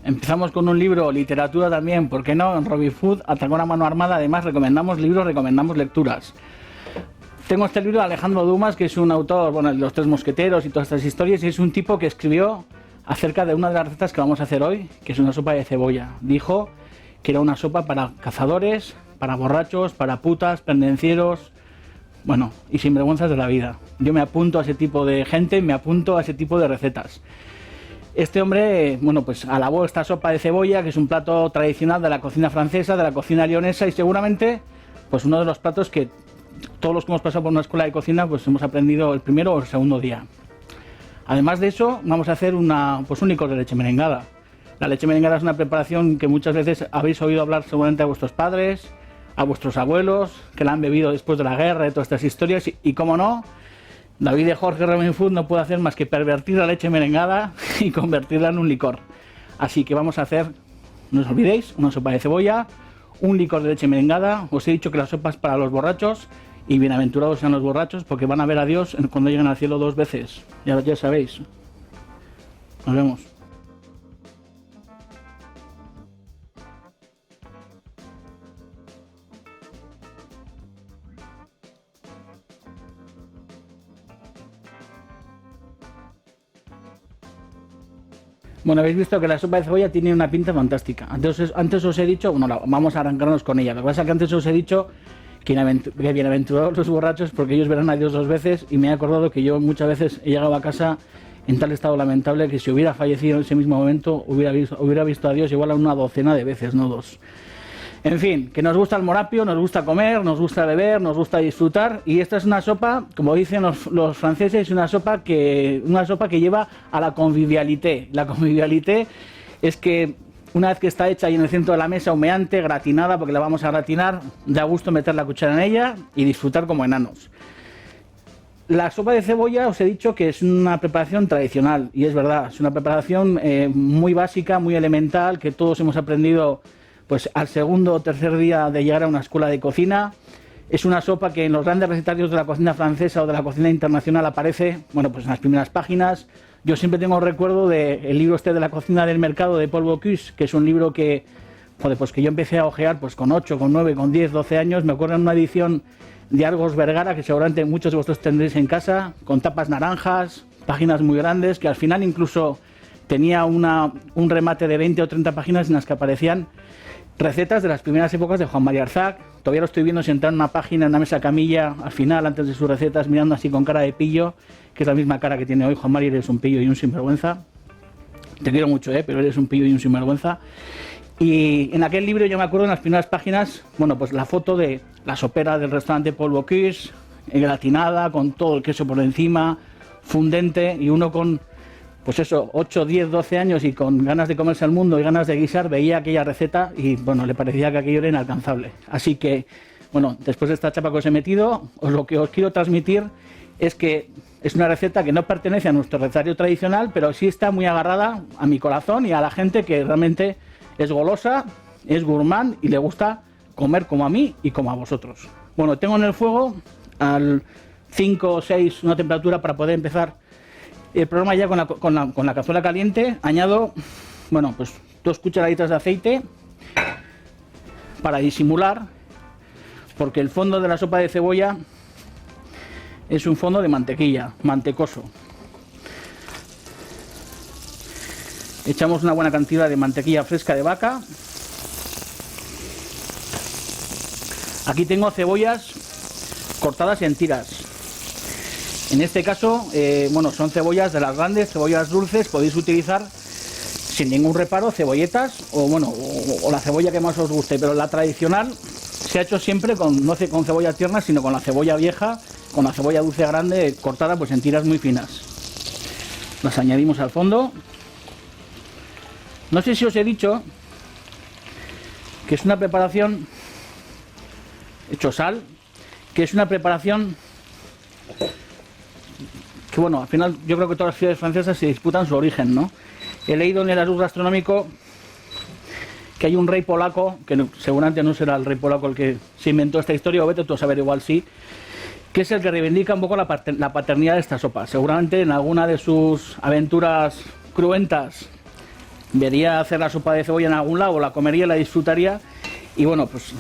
Empezamos con un libro, literatura también, ¿por qué no? En Robin Hood, Atacón a mano armada. Además, recomendamos libros, recomendamos lecturas. Tengo este libro de Alejandro Dumas, que es un autor, bueno, de Los Tres Mosqueteros y todas estas historias, y es un tipo que escribió acerca de una de las recetas que vamos a hacer hoy, que es una sopa de cebolla. Dijo que era una sopa para cazadores, para borrachos, para putas, pendencieros, bueno, y sinvergüenzas de la vida. Yo me apunto a ese tipo de gente, me apunto a ese tipo de recetas. Este hombre, bueno, pues alabó esta sopa de cebolla, que es un plato tradicional de la cocina francesa, de la cocina leonesa, y seguramente, pues uno de los platos que todos los que hemos pasado por una escuela de cocina, pues hemos aprendido el primero o el segundo día. Además de eso, vamos a hacer un licor de leche merengada. La leche merengada es una preparación que muchas veces habéis oído hablar seguramente a vuestros padres, a vuestros abuelos, que la han bebido después de la guerra, de todas estas historias, y cómo no, David de Jorge Robin Hood no puede hacer más que pervertir la leche merengada y convertirla en un licor. Así que vamos a hacer, no os olvidéis, una sopa de cebolla, un licor de leche merengada. Os he dicho que la sopa es para los borrachos, y bienaventurados sean los borrachos, porque van a ver a Dios cuando lleguen al cielo 2 veces. Ya sabéis. Nos vemos. Bueno, habéis visto que la sopa de cebolla tiene una pinta fantástica. Antes os he dicho, bueno, vamos a arrancarnos con ella. Lo que pasa es que antes os he dicho que bienaventurados los borrachos, porque ellos verán a Dios 2 veces, y me he acordado que yo muchas veces he llegado a casa en tal estado lamentable que si hubiera fallecido en ese mismo momento hubiera visto a Dios igual a una docena de veces, no 2. En fin, que nos gusta el morapio, nos gusta comer, nos gusta beber, nos gusta disfrutar, y esta es una sopa, como dicen los franceses, una sopa que lleva a la convivialité. La convivialité es que una vez que está hecha ahí en el centro de la mesa, humeante, gratinada, porque la vamos a gratinar, da gusto meter la cuchara en ella y disfrutar como enanos. La sopa de cebolla os he dicho que es una preparación tradicional, y es verdad, es una preparación muy básica, muy elemental, que todos hemos aprendido pues al segundo o tercer día de llegar a una escuela de cocina. Es una sopa que en los grandes recetarios de la cocina francesa o de la cocina internacional aparece, bueno, pues en las primeras páginas. Yo siempre tengo recuerdo del libro este de la cocina del mercado de Paul Bocuse, que es un libro que, joder, pues que yo empecé a ojear pues con 8, con 9, con 10, 12 años. Me acuerdo en una edición de Argos Vergara, que seguramente muchos de vosotros tendréis en casa, con tapas naranjas, páginas muy grandes, que al final incluso tenía un remate de 20 o 30 páginas en las que aparecían recetas de las primeras épocas de Juan María Arzac. Todavía lo estoy viendo sentado en una página, en una mesa camilla, al final, antes de sus recetas, mirando así con cara de pillo, que es la misma cara que tiene hoy Juan María. Eres un pillo y un sinvergüenza. Te quiero mucho, pero eres un pillo y un sinvergüenza. Y en aquel libro yo me acuerdo en las primeras páginas, bueno, pues la foto de la sopera del restaurante Paul Bocuse, gratinada, con todo el queso por encima, fundente, y uno con, pues eso, 8, 10, 12 años y con ganas de comerse al mundo y ganas de guisar, veía aquella receta y, bueno, le parecía que aquello era inalcanzable. Así que, bueno, después de esta chapa que os he metido, lo que os quiero transmitir es que es una receta que no pertenece a nuestro recetario tradicional, pero sí está muy agarrada a mi corazón y a la gente que realmente es golosa, es gourmand y le gusta comer como a mí y como a vosotros. Bueno, tengo en el fuego al 5 o 6 una temperatura para poder empezar el programa ya con la cazuela caliente. Añado, bueno, pues 2 cucharaditas de aceite para disimular, porque el fondo de la sopa de cebolla es un fondo de mantequilla, mantecoso. Echamos una buena cantidad de mantequilla fresca de vaca. Aquí tengo cebollas cortadas en tiras. En este caso, bueno, son cebollas de las grandes, cebollas dulces. Podéis utilizar sin ningún reparo cebolletas o, bueno, o la cebolla que más os guste, pero la tradicional se ha hecho siempre no con cebolla tierna, sino con la cebolla vieja, con la cebolla dulce grande cortada pues en tiras muy finas. Las añadimos al fondo. No sé si os he dicho que es una preparación, he hecho sal, que es una preparación que bueno, al final yo creo que todas las ciudades francesas se disputan su origen, ¿no? He leído en el Arús Gastronómico que hay un rey polaco, que no, seguramente no será el rey polaco el que se inventó esta historia, o vete tú a saber, igual sí, que es el que reivindica un poco la paternidad de esta sopa. Seguramente en alguna de sus aventuras cruentas vería hacer la sopa de cebolla en algún lado, la comería, la disfrutaría, y bueno, pues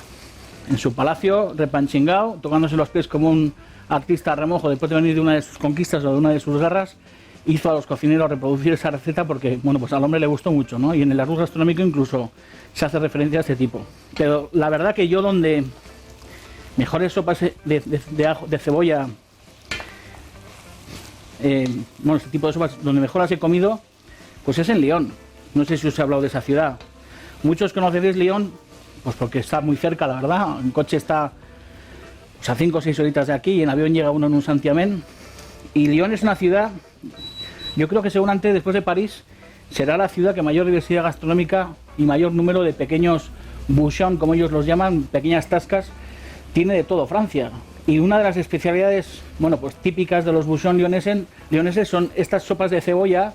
en su palacio, repanchingao, tocándose los pies como un artista a remojo después de venir de una de sus conquistas o de una de sus guerras, hizo a los cocineros reproducir esa receta porque, bueno, pues al hombre le gustó mucho, ¿no? Y en el Arús Gastronómico incluso se hace referencia a este tipo. Pero la verdad que yo donde mejores sopas de cebolla, bueno, este tipo de sopas, donde mejor las he comido, pues es en Lyon. No sé si os he hablado de esa ciudad. Muchos conocéis Lyon, pues porque está muy cerca, la verdad. En coche está pues, a 5 o 6 horitas de aquí y en avión llega uno en un santiamén. Y Lyon es una ciudad, yo creo que seguramente después de París, será la ciudad que mayor diversidad gastronómica y mayor número de pequeños bouchons, como ellos los llaman, pequeñas tascas, tiene de todo Francia. Y una de las especialidades, bueno, pues típicas de los bouchons lioneses son estas sopas de cebolla,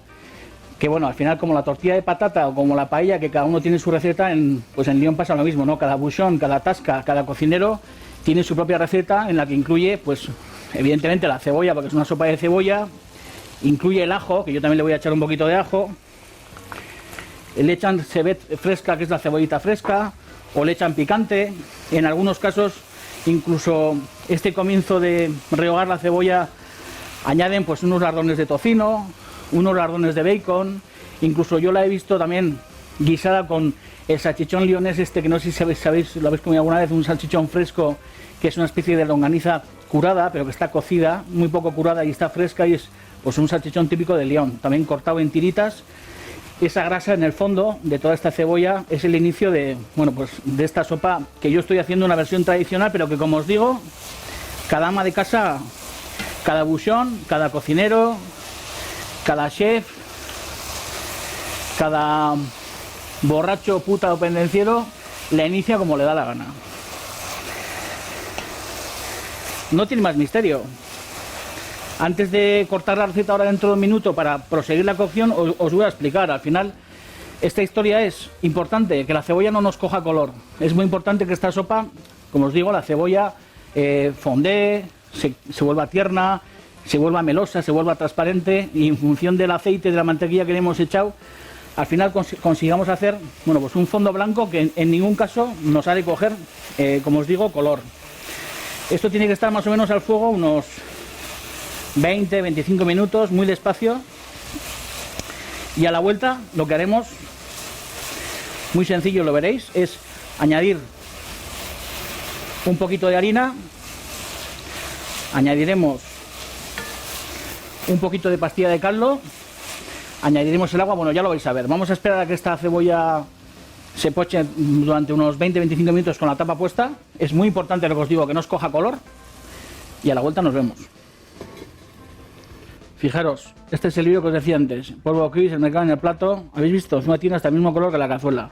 que bueno, al final como la tortilla de patata o como la paella, que cada uno tiene su receta, pues en Lyon pasa lo mismo, ¿no? Cada bouchon, cada tasca, cada cocinero tiene su propia receta en la que incluye, pues evidentemente la cebolla, porque es una sopa de cebolla, incluye el ajo, que yo también le voy a echar un poquito de ajo, le echan cebet fresca, que es la cebollita fresca, o le echan picante, en algunos casos incluso este comienzo de rehogar la cebolla añaden pues unos lardones de tocino, unos lardones de bacon, incluso yo la he visto también guisada con el salchichón lionés este, que no sé si sabéis, lo habéis comido alguna vez, un salchichón fresco, que es una especie de longaniza curada, pero que está cocida, muy poco curada y está fresca, y es pues un salchichón típico de Lyon, también cortado en tiritas. Esa grasa en el fondo de toda esta cebolla es el inicio de, bueno, pues de esta sopa, que yo estoy haciendo una versión tradicional, pero que como os digo, cada ama de casa, cada bouchon, cada cocinero, cada chef, cada borracho, puta o pendenciero la inicia como le da la gana. No tiene más misterio. Antes de cortar la receta ahora dentro de un minuto para proseguir la cocción, os voy a explicar. Al final, esta historia es importante, que la cebolla no nos coja color. Es muy importante que esta sopa, como os digo, la cebolla fondee, se vuelva tierna, se vuelva melosa, se vuelva transparente, y en función del aceite, de la mantequilla que le hemos echado, al final consigamos hacer, bueno, pues un fondo blanco que en ningún caso nos ha de coger, como os digo, color. Esto tiene que estar más o menos al fuego unos 20-25 minutos, muy despacio, y a la vuelta lo que haremos, muy sencillo, lo veréis, es añadir un poquito de harina, añadiremos un poquito de pastilla de caldo, añadiremos el agua, bueno, ya lo vais a ver. Vamos a esperar a que esta cebolla se poche durante unos 20-25 minutos con la tapa puesta. Es muy importante lo que os digo, que no os coja color, y a la vuelta nos vemos. Fijaros, este es el vídeo que os decía antes. Polvo Cris, el mercado en el plato. ¿Habéis visto? Encima tiene hasta el mismo color que la cazuela.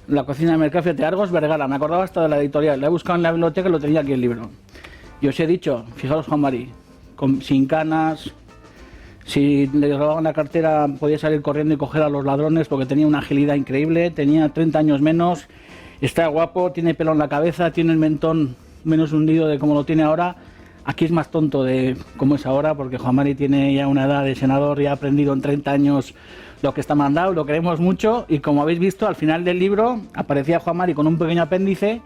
La cocina de Mercafé de Argos Vergara. Me acordaba hasta de la editorial. La he buscado en la biblioteca y lo tenía aquí el libro. Y os he dicho, fijaros Juan Mari, sin canas. Si le robaban la cartera podía salir corriendo y coger a los ladrones porque tenía una agilidad increíble. Tenía 30 años menos. Está guapo, tiene pelo en la cabeza, tiene el mentón menos hundido de como lo tiene ahora. Aquí es más tonto de como es ahora, porque Juan Mari tiene ya una edad de senador y ha aprendido en 30 años lo que está mandado, lo queremos mucho, y como habéis visto, al final del libro aparecía Juan Mari con un pequeño apéndice,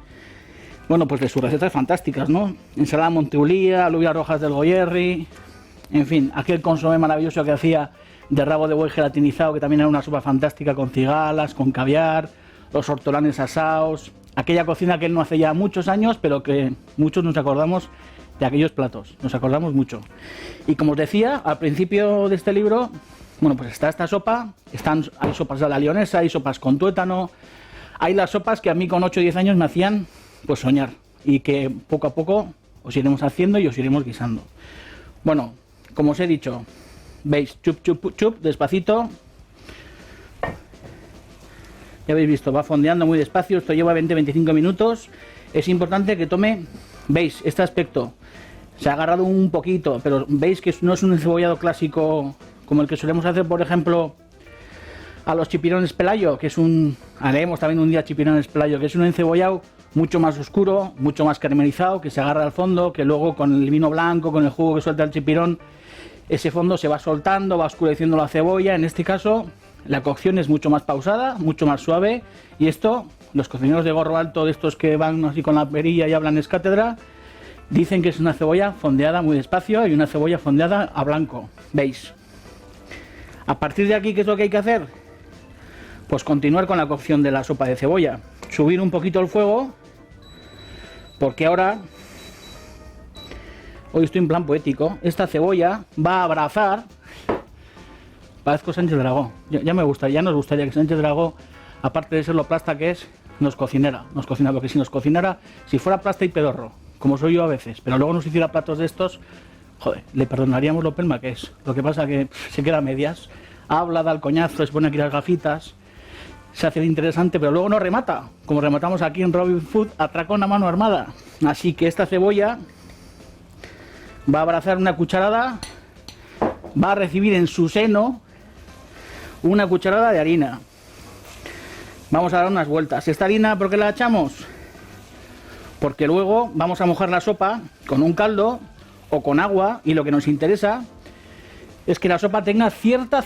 bueno, pues de sus recetas fantásticas, ¿no? Ensalada Monteulía, alubias rojas del Goyerri, en fin, aquel consomé maravilloso que hacía de rabo de buey gelatinizado, que también era una sopa fantástica con cigalas, con caviar, los hortolanes asados, aquella cocina que él no hace ya muchos años, pero que muchos nos acordamos de aquellos platos, nos acordamos mucho. Y como os decía, al principio de este libro, bueno, pues está esta sopa, hay sopas a la lionesa, hay sopas con tuétano, hay las sopas que a mí con 8 o 10 años me hacían pues soñar, y que poco a poco os iremos haciendo y os iremos guisando. Bueno, como os he dicho, veis, chup, chup, chup, despacito. Ya habéis visto, va fondeando muy despacio, esto lleva 20-25 minutos. Es importante que tome, veis, este aspecto. Se ha agarrado un poquito, pero veis que no es un encebollado clásico como el que solemos hacer, por ejemplo, a los chipirones Pelayo, que es haremos también un día chipirones Pelayo, que es un encebollado mucho más oscuro, mucho más caramelizado, que se agarra al fondo, que luego con el vino blanco, con el jugo que suelta el chipirón, ese fondo se va soltando, va oscureciendo la cebolla. En este caso, la cocción es mucho más pausada, mucho más suave, y esto, los cocineros de gorro alto, de estos que van así con la perilla y hablan es cátedra, dicen que es una cebolla fondeada muy despacio y una cebolla fondeada a blanco. ¿Veis? A partir de aquí, ¿qué es lo que hay que hacer? Pues continuar con la cocción de la sopa de cebolla. Subir un poquito el fuego, porque ahora, hoy estoy en plan poético, esta cebolla va a abrazar, parezco Sánchez Dragó, ya nos gustaría que Sánchez Dragó, aparte de ser lo plasta que es, nos cocinara, porque si nos cocinara, si fuera plasta y pedorro, como soy yo a veces, pero luego nos hiciera platos de estos, joder, le perdonaríamos lo pelma que es. Lo que pasa que se queda a medias, habla, da el coñazo, se pone aquí las gafitas, se hace interesante, pero luego no remata, como rematamos aquí en Robin Food, atracón a mano armada. Así que esta cebolla va a abrazar una cucharada, va a recibir en su seno una cucharada de harina. Vamos a dar unas vueltas. Esta harina, ¿por qué la echamos? Porque luego vamos a mojar la sopa con un caldo o con agua, y lo que nos interesa es que la sopa tenga cierta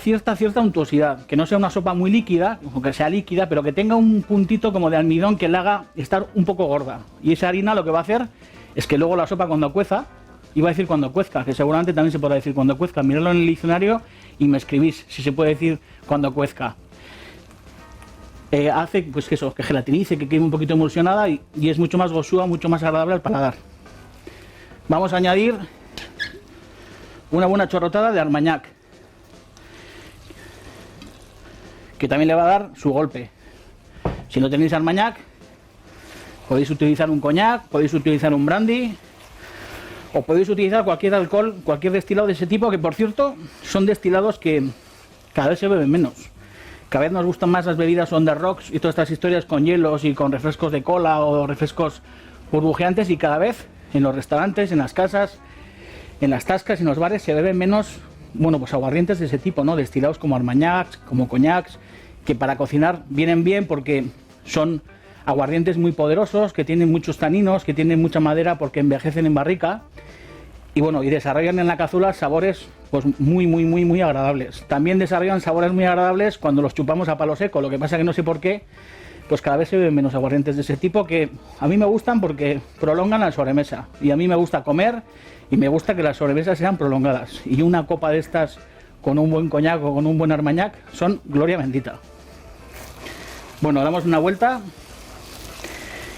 untuosidad, que no sea una sopa muy líquida, o que sea líquida, pero que tenga un puntito como de almidón que la haga estar un poco gorda. Y esa harina lo que va a hacer es que luego la sopa cuando cueza, iba a decir cuando cuezca, que seguramente también se podrá decir cuando cuezca, miradlo en el diccionario y me escribís si se puede decir cuando cuezca. Hace pues que eso, que gelatinice, que quede un poquito emulsionada y es mucho más gosúa, mucho más agradable al paladar. Vamos a añadir una buena chorrotada de Armagnac, que también le va a dar su golpe. Si no tenéis Armagnac, podéis utilizar un coñac, podéis utilizar un brandy, o podéis utilizar cualquier alcohol, cualquier destilado de ese tipo, que por cierto son destilados que cada vez se beben menos. Cada vez nos gustan más las bebidas on the rocks y todas estas historias con hielos y con refrescos de cola o refrescos burbujeantes, y cada vez en los restaurantes, en las casas, en las tascas y en los bares se beben menos, bueno, pues aguardientes de ese tipo, ¿no? Destilados como Armagnacs, como coñacs, que para cocinar vienen bien porque son aguardientes muy poderosos, que tienen muchos taninos, que tienen mucha madera porque envejecen en barrica, y bueno, y desarrollan en la cazuela sabores pues muy agradables. También desarrollan sabores muy agradables cuando los chupamos a palo seco. Lo que pasa que no sé por qué, pues cada vez se beben menos aguardientes de ese tipo, que a mí me gustan porque prolongan la sobremesa, y a mí me gusta comer y me gusta que las sobremesas sean prolongadas, y una copa de estas con un buen coñac o con un buen Armagnac son gloria bendita. Bueno, damos una vuelta,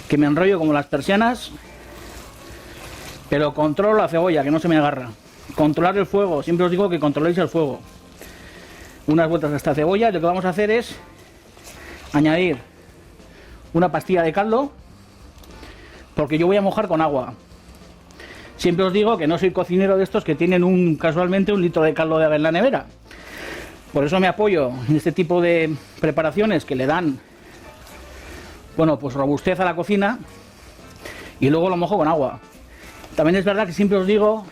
que me enrollo como las persianas, pero controlo la cebolla, que no se me agarra. Controlar el fuego, siempre os digo que controléis el fuego. Unas vueltas a esta cebolla, y lo que vamos a hacer es añadir una pastilla de caldo, porque yo voy a mojar con agua. Siempre os digo que no soy cocinero de estos que tienen casualmente un litro de caldo de ave en la nevera. Por eso me apoyo en este tipo de preparaciones que le dan, bueno, pues robustez a la cocina, y luego lo mojo con agua. También es verdad que siempre os digo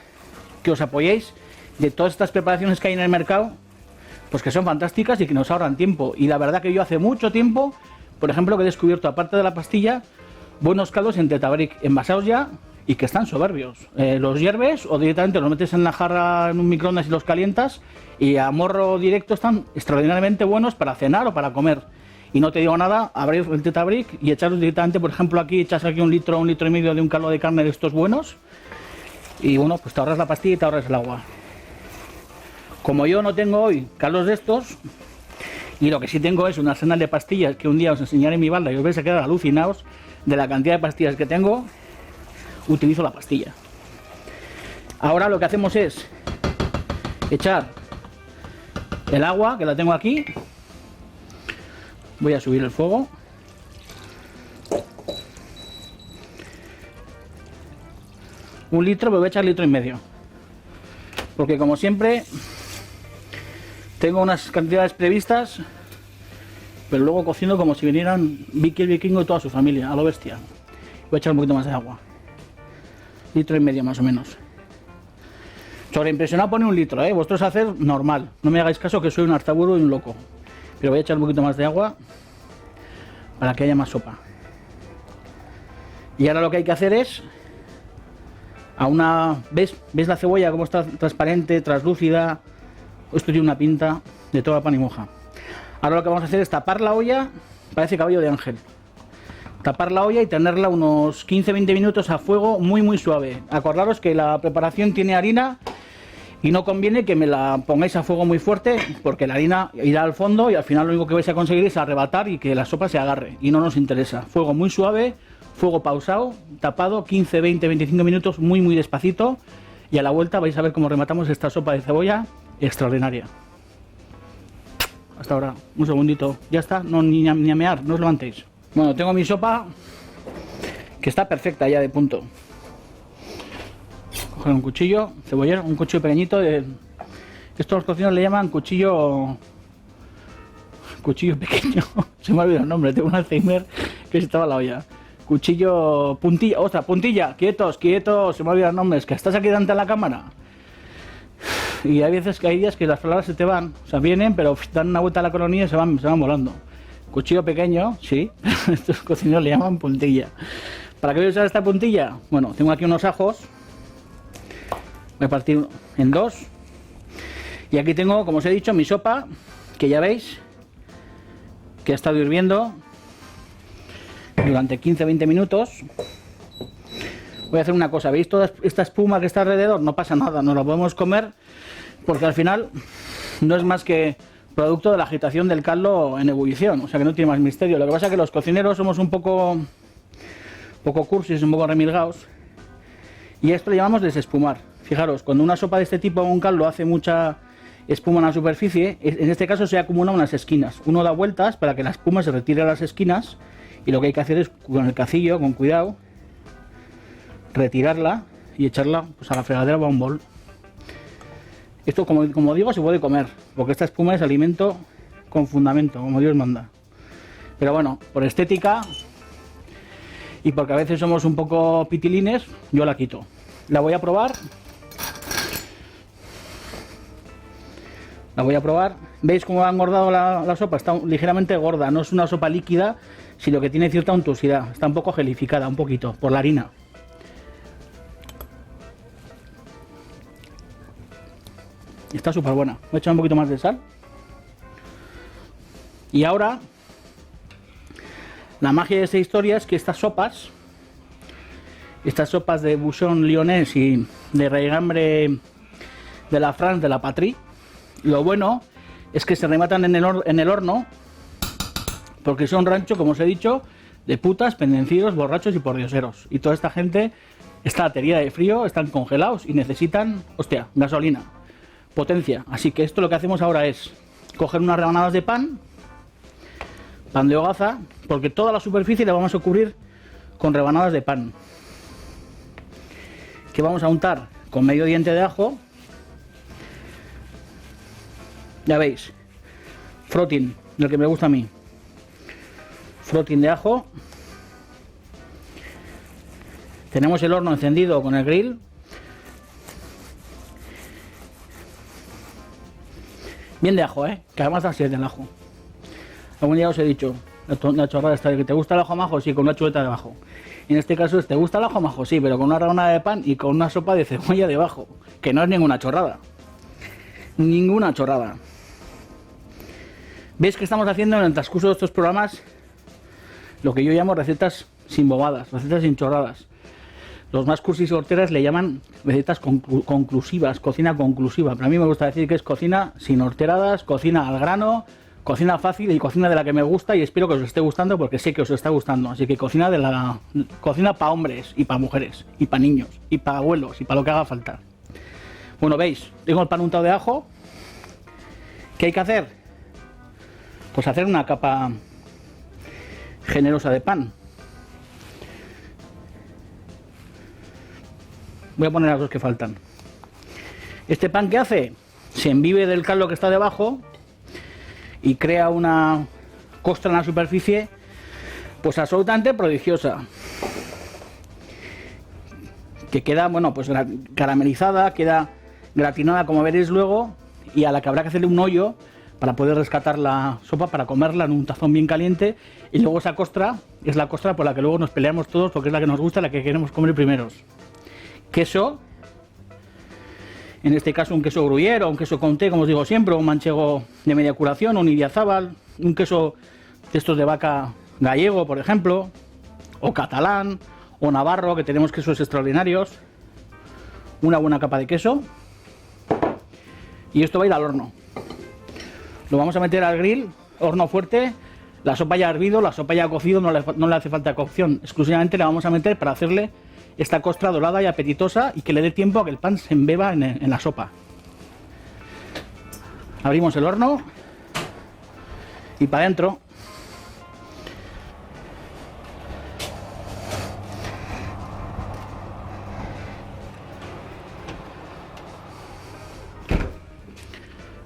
que os apoyéis de todas estas preparaciones que hay en el mercado, pues que son fantásticas y que nos ahorran tiempo. Y la verdad que yo hace mucho tiempo, por ejemplo, que he descubierto, aparte de la pastilla, buenos caldos en Tetabric, envasados ya, y que están soberbios. Los hierves o directamente los metes en la jarra en un microondas y los calientas, y a morro directo están extraordinariamente buenos para cenar o para comer. Y no te digo nada, abrir el Tetabric y echarlos directamente, por ejemplo, aquí echas aquí un litro y medio de un caldo de carne de estos buenos, y bueno, pues te ahorras la pastilla y te ahorras el agua. Como yo no tengo hoy caldos de estos, y lo que sí tengo es un arsenal de pastillas que un día os enseñaré en mi balda y os vais a quedar alucinados de la cantidad de pastillas que tengo, utilizo la pastilla. Ahora lo que hacemos es echar el agua, que la tengo aquí. Voy a subir el fuego. Un litro, pero voy a echar litro y medio. Porque como siempre, tengo unas cantidades previstas, pero luego cocino como si vinieran Vicky el Vikingo y toda su familia, a lo bestia. Voy a echar un poquito más de agua. Litro y medio más o menos. Sobreimpresionado pone 1 litro, ¿eh? Vosotros hacer normal. No me hagáis caso que soy un arzaburu y un loco. Pero voy a echar un poquito más de agua para que haya más sopa. Y ahora lo que hay que hacer es ¿Ves la cebolla cómo está transparente, translúcida? Esto tiene una pinta de toda pan y moja. Ahora lo que vamos a hacer es tapar la olla, parece cabello de ángel. Tapar la olla y tenerla unos 15-20 minutos a fuego muy suave. Acordaros que la preparación tiene harina y no conviene que me la pongáis a fuego muy fuerte, porque la harina irá al fondo y al final lo único que vais a conseguir es arrebatar y que la sopa se agarre, y no nos interesa. Fuego muy suave, fuego pausado, tapado, 15, 20, 25 minutos, muy despacito, y a la vuelta vais a ver cómo rematamos esta sopa de cebolla extraordinaria. Hasta ahora, un segundito, ya está, no, ni a mear, no os levantéis. Bueno, tengo mi sopa que está perfecta ya de punto. Coger un cuchillo cebollero, un cuchillo pequeñito. Estos los cocineros le llaman cuchillo pequeño. Se me ha olvidado el nombre, tengo un Alzheimer que se estaba en la olla. Cuchillo puntilla, ostras, puntilla, quietos, se me ha olvidado el nombre, es que estás aquí delante de la cámara. Y hay veces que hay días que las palabras se te van, o sea, vienen, pero dan una vuelta a la colonia y se van volando. Cuchillo pequeño, sí, estos cocineros le llaman puntilla. ¿Para qué voy a usar esta puntilla? Bueno, tengo aquí unos ajos. Voy a partir en 2. Y aquí tengo, como os he dicho, mi sopa, que ya veis que ha estado hirviendo durante 15-20 minutos. Voy a hacer una cosa, ¿veis toda esta espuma que está alrededor? No pasa nada, nos la podemos comer, porque al final no es más que producto de la agitación del caldo en ebullición, o sea que no tiene más misterio. Lo que pasa es que los cocineros somos un poco cursis, un poco remilgados, y esto le llamamos desespumar. Fijaros, cuando una sopa de este tipo o un caldo hace mucha espuma en la superficie, en este caso se acumula unas esquinas. Uno da vueltas para que la espuma se retire a las esquinas, y lo que hay que hacer es, con el cacillo, con cuidado, retirarla y echarla pues a la fregadera o a un bol. Esto, como digo, se puede comer, porque esta espuma es alimento con fundamento, como Dios manda. Pero bueno, por estética y porque a veces somos un poco pitilines, yo la quito. La voy a probar. ¿Veis cómo ha engordado la sopa? Está ligeramente gorda, no es una sopa líquida, sino que tiene cierta untuosidad. Está un poco gelificada, un poquito, por la harina. Está súper buena. Voy a echar un poquito más de sal. Y ahora, la magia de esta historia es que estas sopas de bouchon lyonés y de raigambre de la France, de la Patrie, lo bueno es que se rematan en el horno, porque son rancho, como os he dicho, de putas, pendencieros, borrachos y pordioseros. Y toda esta gente está aterida de frío, están congelados y necesitan, hostia, gasolina, potencia. Así que esto lo que hacemos ahora es coger unas rebanadas de pan de hogaza, porque toda la superficie la vamos a cubrir con rebanadas de pan, que vamos a untar con medio diente de ajo. Ya veis, frotting, del que me gusta a mí. Frotting de ajo. Tenemos el horno encendido con el grill. Bien de ajo, que además da sed del ajo. Algún día os he dicho, la chorrada esta de que te gusta el ajo majo, sí, con una chuleta debajo. Y en este caso es, ¿te gusta el ajo majo? Sí, pero con una rebanada de pan y con una sopa de cebolla debajo. Que no es ninguna chorrada. Ninguna chorrada. ¿Veis que estamos haciendo en el transcurso de estos programas lo que yo llamo recetas sin bobadas, recetas sin chorradas? Los más cursis y horteras le llaman recetas conclusivas, cocina conclusiva. Pero a mí me gusta decir que es cocina sin horteradas, cocina al grano, cocina fácil y cocina de la que me gusta, y espero que os esté gustando porque sé que os está gustando. Así que cocina para hombres y para mujeres y para niños y para abuelos y para lo que haga falta. Bueno, veis, tengo el pan untado de ajo. ¿Qué hay que hacer? Pues hacer una capa generosa de pan. Voy a poner las dos que faltan. Este pan, ¿qué hace? Se embibe del caldo que está debajo y crea una costra en la superficie pues absolutamente prodigiosa, que queda, bueno, pues caramelizada, queda gratinada como veréis luego, y a la que habrá que hacerle un hoyo para poder rescatar la sopa, para comerla en un tazón bien caliente. Y luego esa costra es la costra por la que luego nos peleamos todos, porque es la que nos gusta, la que queremos comer primeros. Queso, en este caso un queso gruyère o un queso comté, como os digo siempre, un manchego de media curación, un idiazábal, un queso de estos de vaca gallego, por ejemplo, o catalán, o navarro, que tenemos quesos extraordinarios. Una buena capa de queso. Y esto va a ir al horno. Lo vamos a meter al grill, horno fuerte. La sopa ya ha hervido, la sopa ya ha cocido, no le hace falta cocción. Exclusivamente la vamos a meter para hacerle esta costra dorada y apetitosa y que le dé tiempo a que el pan se embeba en la sopa. Abrimos el horno y para adentro.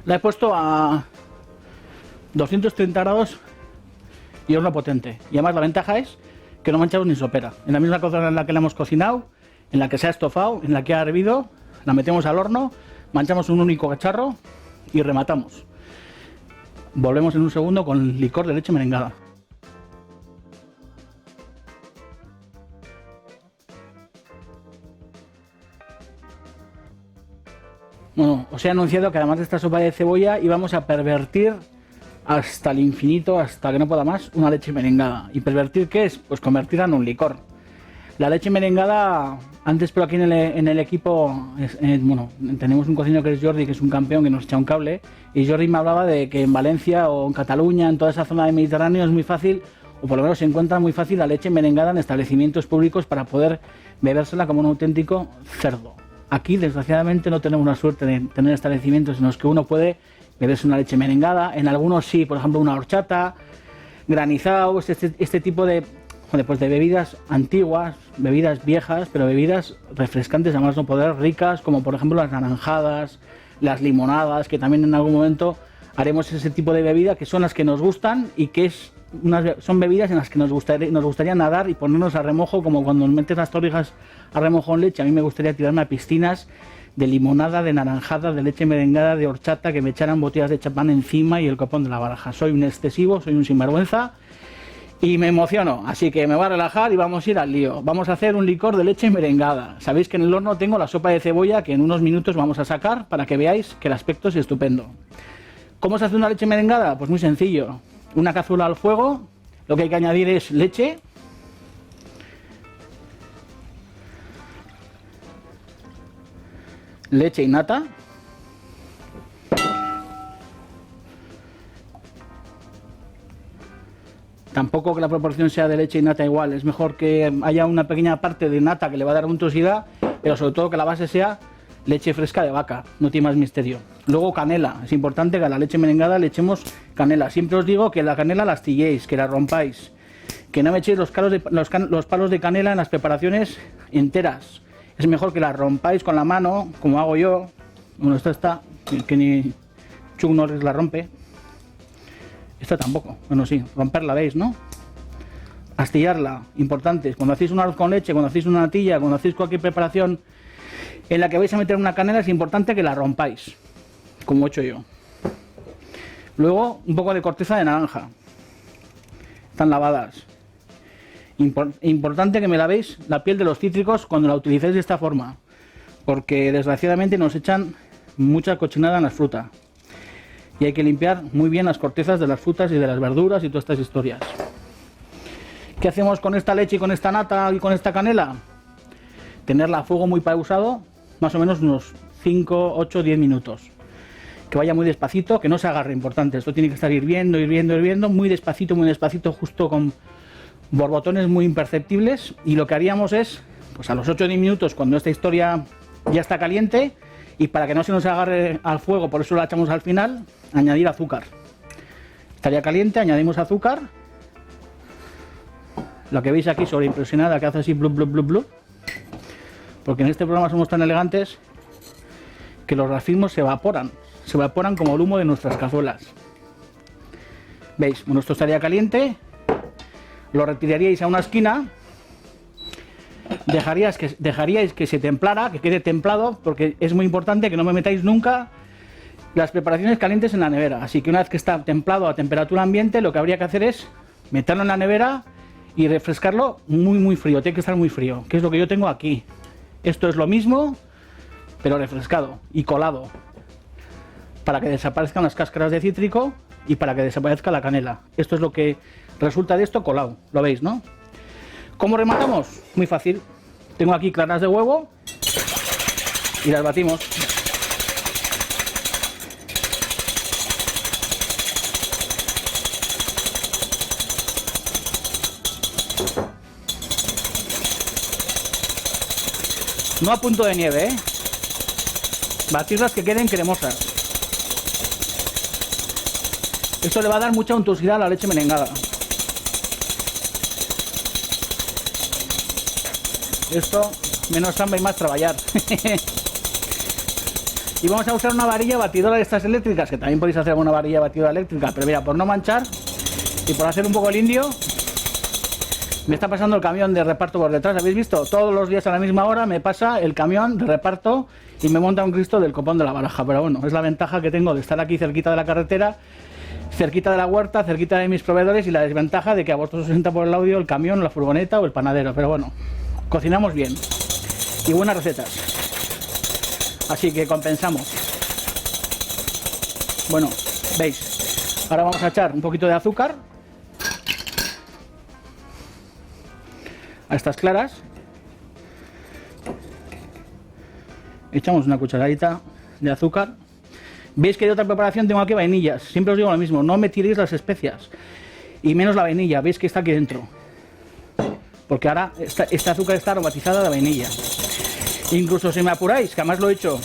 La he puesto a 230 grados y horno potente. Y además la ventaja es que no manchamos ni sopera. En la misma cocina en la que la hemos cocinado, en la que se ha estofado, en la que ha hervido, la metemos al horno, manchamos un único cacharro y rematamos. Volvemos en un segundo con licor de leche merengada. Bueno, os he anunciado que además de esta sopa de cebolla íbamos a pervertir hasta el infinito, hasta que no pueda más, una leche merengada. ¿Y pervertir qué es? Pues convertirla en un licor. La leche merengada, antes por aquí en el equipo, bueno, tenemos un cocinero que es Jordi, que es un campeón que nos echa un cable, y Jordi me hablaba de que en Valencia o en Cataluña, en toda esa zona del Mediterráneo, es muy fácil, o por lo menos se encuentra muy fácil la leche merengada en establecimientos públicos para poder bebérsela como un auténtico cerdo. Aquí, desgraciadamente, no tenemos la suerte de tener establecimientos en los que uno puede beberse una leche merengada. En algunos sí, por ejemplo, una horchata, granizados, este tipo de bebidas antiguas, bebidas viejas, pero bebidas refrescantes, además no poder, ricas, como por ejemplo las naranjadas, las limonadas, que también en algún momento haremos ese tipo de bebida, que son las que nos gustan y que son bebidas en las que nos gustaría nadar y ponernos a remojo, como cuando nos metes las torrijas a remojo en leche. A mí me gustaría tirarme a piscinas de limonada, de naranjada, de leche merengada, de horchata, que me echaran botellas de champán encima y el copón de la baraja. Soy un excesivo, soy un sinvergüenza y me emociono, así que me voy a relajar y vamos a ir al lío. Vamos a hacer un licor de leche merengada. Sabéis que en el horno tengo la sopa de cebolla, que en unos minutos vamos a sacar para que veáis que el aspecto es estupendo. ¿Cómo se hace una leche merengada? Pues muy sencillo. Una cazuela al fuego, lo que hay que añadir es leche, leche y nata, tampoco que la proporción sea de leche y nata igual, es mejor que haya una pequeña parte de nata que le va a dar untuosidad, pero sobre todo que la base sea leche fresca de vaca, no tiene más misterio. Luego canela, es importante que a la leche merengada le echemos canela. Siempre os digo que la canela la astilléis, que la rompáis, que no me echéis los palos de canela en las preparaciones enteras. Es mejor que la rompáis con la mano, como hago yo. Bueno, esta está, que ni Chuck Norris la rompe. Esta tampoco, bueno sí, romperla, ¿veis, no? Astillarla, importante. Cuando hacéis un arroz con leche, cuando hacéis una natilla, cuando hacéis cualquier preparación en la que vais a meter una canela, es importante que la rompáis, como he hecho yo. Luego, un poco de corteza de naranja. Están lavadas. Importante que me lavéis la piel de los cítricos cuando la utilicéis de esta forma, porque desgraciadamente nos echan mucha cochinada en las frutas. Y hay que limpiar muy bien las cortezas de las frutas y de las verduras y todas estas historias. ¿Qué hacemos con esta leche y con esta nata y con esta canela? Tenerla a fuego muy pausado, más o menos unos 5, 8, 10 minutos. Que vaya muy despacito, que no se agarre, importante. Esto tiene que estar hirviendo, hirviendo, hirviendo, muy despacito, justo con borbotones muy imperceptibles. Y lo que haríamos es, pues a los 8 o 10 minutos, cuando esta historia ya está caliente, y para que no se nos agarre al fuego, por eso la echamos al final, añadir azúcar. Estaría caliente, añadimos azúcar. Lo que veis aquí sobreimpresionada, que hace así blub, blub, blub, blub. Porque en este programa somos tan elegantes que los grafismos se evaporan como el humo de nuestras cazuelas. ¿Veis? Bueno, esto estaría caliente, lo retiraríais a una esquina dejaríais que se templara, que quede templado, porque es muy importante que no me metáis nunca las preparaciones calientes en la nevera. Así que una vez que está templado a temperatura ambiente, lo que habría que hacer es meterlo en la nevera y refrescarlo muy frío. Tiene que estar muy frío, que es lo que yo tengo aquí. Esto es lo mismo, pero refrescado y colado, para que desaparezcan las cáscaras de cítrico y para que desaparezca la canela. Esto es lo que resulta de esto colado, lo veis, ¿no? ¿Cómo rematamos? Muy fácil. Tengo aquí claras de huevo y las batimos. No a punto de nieve, ¿eh? Batirlas que queden cremosas. Esto le va a dar mucha untuosidad a la leche merengada. Esto, menos hambre y más trabajar. Y vamos a usar una varilla batidora de estas eléctricas, que también podéis hacer una varilla batidora eléctrica, pero mira, por no manchar y por hacer un poco el indio, me está pasando el camión de reparto por detrás. ¿Habéis visto? Todos los días a la misma hora me pasa el camión de reparto y me monta un Cristo del copón de la baraja. Pero bueno, es la ventaja que tengo de estar aquí cerquita de la carretera, cerquita de la huerta, cerquita de mis proveedores, y la desventaja de que a vosotros os entra por el audio el camión, la furgoneta o el panadero. Pero bueno, cocinamos bien y buenas recetas, así que compensamos. Bueno, veis, ahora vamos a echar un poquito de azúcar a estas claras. Echamos una cucharadita de azúcar. Veis que de otra preparación tengo aquí vainillas. Siempre os digo lo mismo, no me tiréis las especias y menos la vainilla. Veis que está aquí dentro, porque ahora este azúcar está aromatizada de vainilla. Incluso si me apuráis, que además lo he hecho,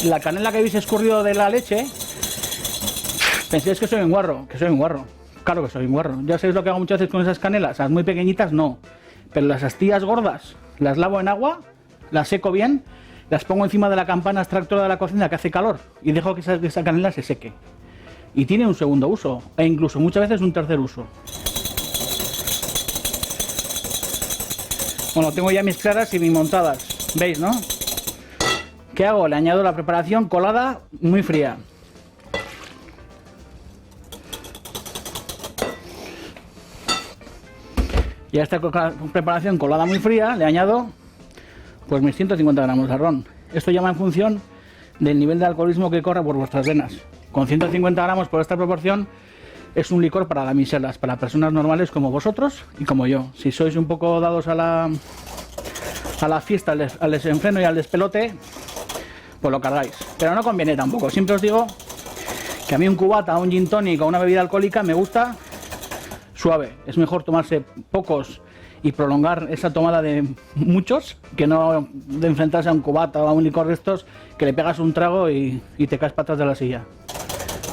la canela que habéis escurrido de la leche, pensáis que soy un guarro, claro que soy un guarro. Ya sabéis lo que hago muchas veces con esas canelas, las muy pequeñitas no, pero las astillas gordas las lavo en agua, las seco bien, las pongo encima de la campana extractora de la cocina que hace calor y dejo que esa canela se seque. Y tiene un segundo uso, e incluso muchas veces un tercer uso. Bueno, tengo ya mis claras y mis montadas, ¿veis, no? ¿Qué hago? Le añado la preparación colada muy fría. Y a esta preparación colada muy fría le añado pues mis 150 gramos de ron. Esto ya va en función del nivel de alcoholismo que corre por vuestras venas. Con 150 gramos por esta proporción es un licor para damiselas, para personas normales como vosotros y como yo. Si sois un poco dados a la fiesta, al desenfreno y al despelote, pues lo cargáis. Pero no conviene tampoco. Siempre os digo que a mí un cubata, un gin tonic o una bebida alcohólica me gusta suave. Es mejor tomarse pocos y prolongar esa tomada de muchos, que no de enfrentarse a un cubata o a un licor de estos que le pegas un trago y te caes patas de la silla.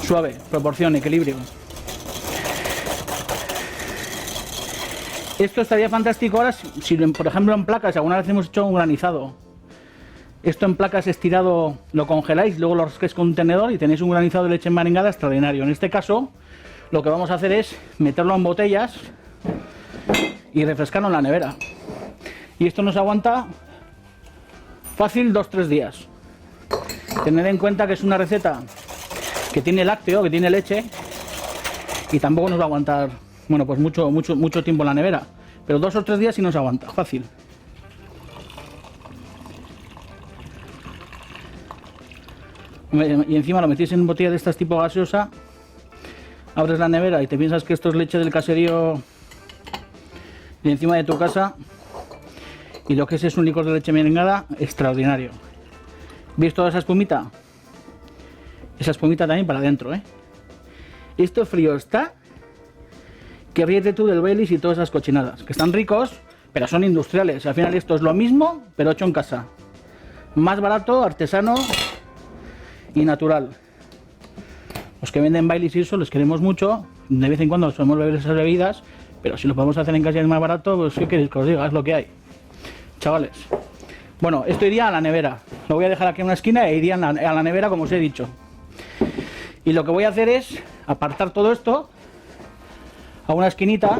Suave, proporción, equilibrio. Esto estaría fantástico ahora si por ejemplo en placas alguna vez hemos hecho un granizado. Esto en placas estirado lo congeláis, luego lo rasquéis con un tenedor y tenéis un granizado de leche merengada extraordinario. En este caso lo que vamos a hacer es meterlo en botellas y refrescarlo en la nevera. Y esto nos aguanta fácil 2-3 días. Tened en cuenta que es una receta que tiene lácteo, que tiene leche, y tampoco nos va a aguantar, bueno, pues mucho tiempo en la nevera, pero 2 o 3 días sí nos aguanta, fácil. Y encima lo metéis en botella de estas tipo gaseosa, abres la nevera y te piensas que esto es leche del caserío de encima de tu casa, y lo que es un licor de leche merengada extraordinario. ¿Veis toda esa espumita? Esa espumita también para adentro, ¿eh? Esto frío está, que ríete tú del Baileys y todas esas cochinadas, que están ricos, pero son industriales. Al final esto es lo mismo, pero hecho en casa. Más barato, artesano y natural. Los que venden Baileys y eso les queremos mucho. De vez en cuando solemos beber esas bebidas, pero si lo podemos hacer en casa y es más barato, pues ¿qué queréis que os diga? Es lo que hay, chavales. Bueno, esto iría a la nevera. Lo voy a dejar aquí en una esquina e iría a la nevera, como os he dicho. Y lo que voy a hacer es apartar todo esto a una esquinita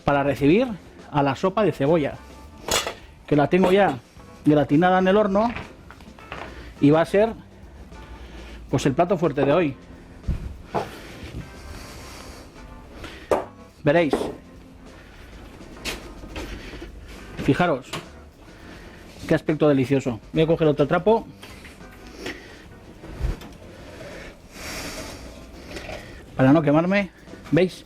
para recibir a la sopa de cebolla. que la tengo ya gratinada en el horno y va a ser pues el plato fuerte de hoy. Veréis. Fijaros qué aspecto delicioso. Voy a coger otro trapo. Para no quemarme. ¿Veis?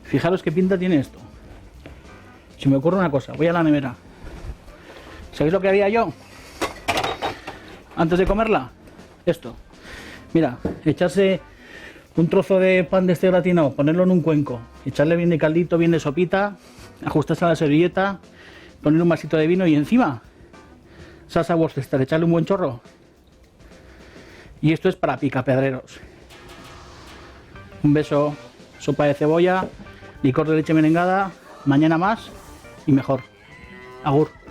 Fijaros qué pinta tiene esto. Se me ocurre una cosa. Voy a la nevera. ¿Sabéis lo que haría yo? Antes de comerla. Esto. Mira, echarse un trozo de pan de este gratinado, ponerlo en un cuenco, echarle bien de caldito, bien de sopita, ajustarse a la servilleta, poner un vasito de vino y encima salsa Worcester, echarle un buen chorro. Y esto es para picapedreros. Un beso, sopa de cebolla, licor de leche merengada, mañana más y mejor. Agur.